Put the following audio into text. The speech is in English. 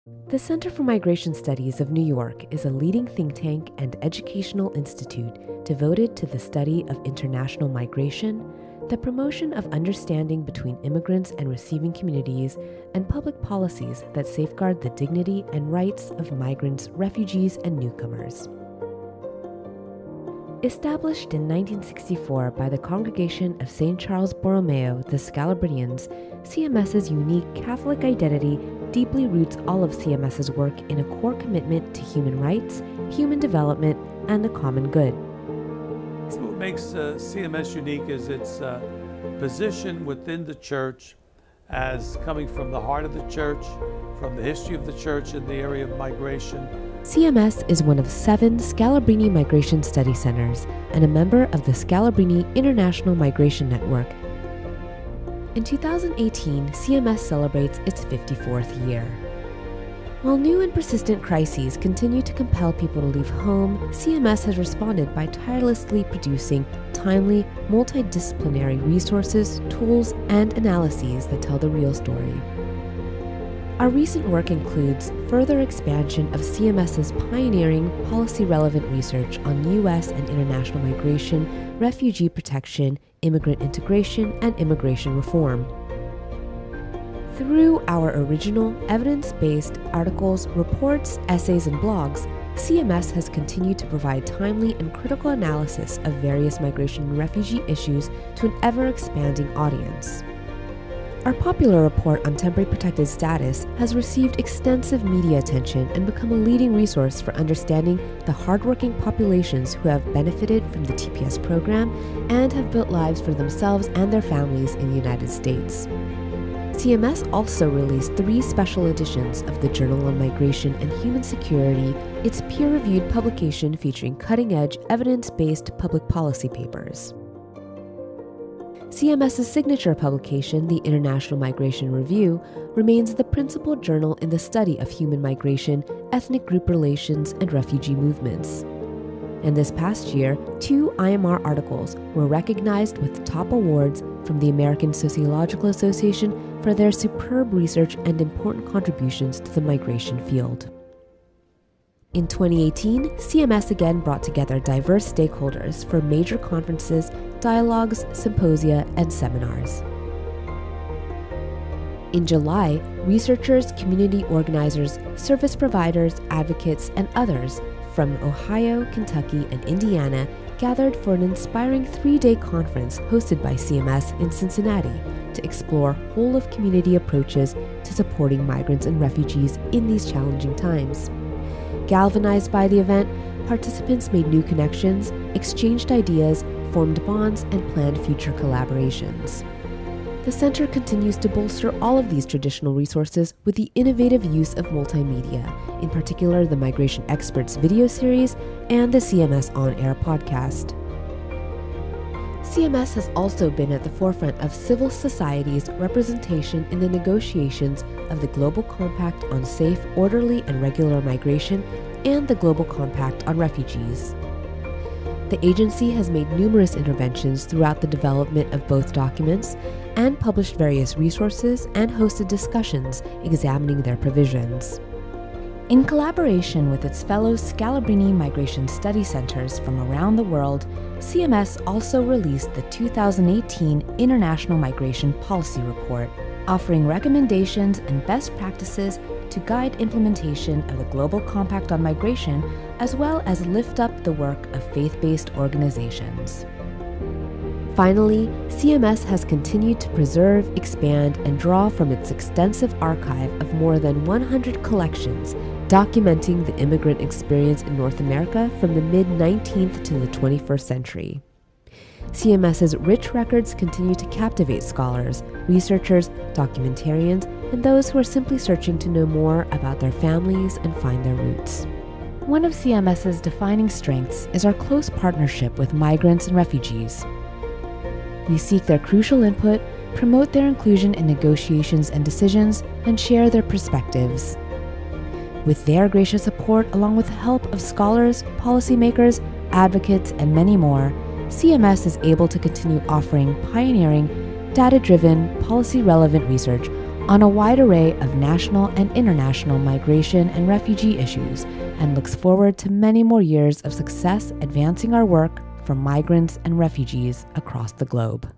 The Center for Migration Studies of New York is a leading think tank and educational institute devoted to the study of international migration, the promotion of understanding between immigrants and receiving communities, and public policies that safeguard the dignity and rights of migrants, refugees, and newcomers. Established in 1964 by the Congregation of St. Charles Borromeo, the Scalabrinians, CMS's unique Catholic identity deeply roots all of CMS's work in a core commitment to human rights, human development, and the common good. So what makes CMS unique is its position within the church as coming from the heart of the church, from the history of the church in the area of migration. CMS is one of 7 Scalabrini Migration Study Centers and a member of the Scalabrini International Migration Network. In 2018, CMS celebrates its 54th year. While new and persistent crises continue to compel people to leave home, CMS has responded by tirelessly producing timely, multidisciplinary resources, tools, and analyses that tell the real story. Our recent work includes further expansion of CMS's pioneering policy-relevant research on U.S. and international migration, refugee protection, immigrant integration, and immigration reform. Through our original, evidence-based articles, reports, essays, and blogs, CMS has continued to provide timely and critical analysis of various migration and refugee issues to an ever-expanding audience. Our popular report on temporary protected status has received extensive media attention and become a leading resource for understanding the hardworking populations who have benefited from the TPS program and have built lives for themselves and their families in the United States. CMS also released 3 special editions of the Journal on Migration and Human Security, its peer-reviewed publication featuring cutting-edge, evidence-based public policy papers. CMS's signature publication, the International Migration Review, remains the principal journal in the study of human migration, ethnic group relations, and refugee movements. And this past year, 2 IMR articles were recognized with top awards from the American Sociological Association for their superb research and important contributions to the migration field. In 2018, CMS again brought together diverse stakeholders for major conferences, dialogues, symposia, and seminars. In July, researchers, community organizers, service providers, advocates, and others from Ohio, Kentucky, and Indiana gathered for an inspiring 3-day conference hosted by CMS in Cincinnati to explore whole-of-community approaches to supporting migrants and refugees in these challenging times. Galvanized by the event, participants made new connections, exchanged ideas, formed bonds, and planned future collaborations. The Center continues to bolster all of these traditional resources with the innovative use of multimedia, in particular the Migration Experts video series and the CMS On Air podcast. CMS has also been at the forefront of civil society's representation in the negotiations of the Global Compact on Safe, Orderly, and Regular Migration and the Global Compact on Refugees. The agency has made numerous interventions throughout the development of both documents and published various resources and hosted discussions examining their provisions. In collaboration with its fellow Scalabrini Migration Study Centers from around the world, CMS also released the 2018 International Migration Policy Report, offering recommendations and best practices to guide implementation of the Global Compact on Migration, as well as lift up the work of faith-based organizations. Finally, CMS has continued to preserve, expand, and draw from its extensive archive of more than 100 collections documenting the immigrant experience in North America from the mid-19th to the 21st century. CMS's rich records continue to captivate scholars, researchers, documentarians, and those who are simply searching to know more about their families and find their roots. One of CMS's defining strengths is our close partnership with migrants and refugees. We seek their crucial input, promote their inclusion in negotiations and decisions, and share their perspectives. With their gracious support, along with the help of scholars, policymakers, advocates, and many more, CMS is able to continue offering pioneering, data-driven, policy-relevant research, on a wide array of national and international migration and refugee issues, and looks forward to many more years of success advancing our work for migrants and refugees across the globe.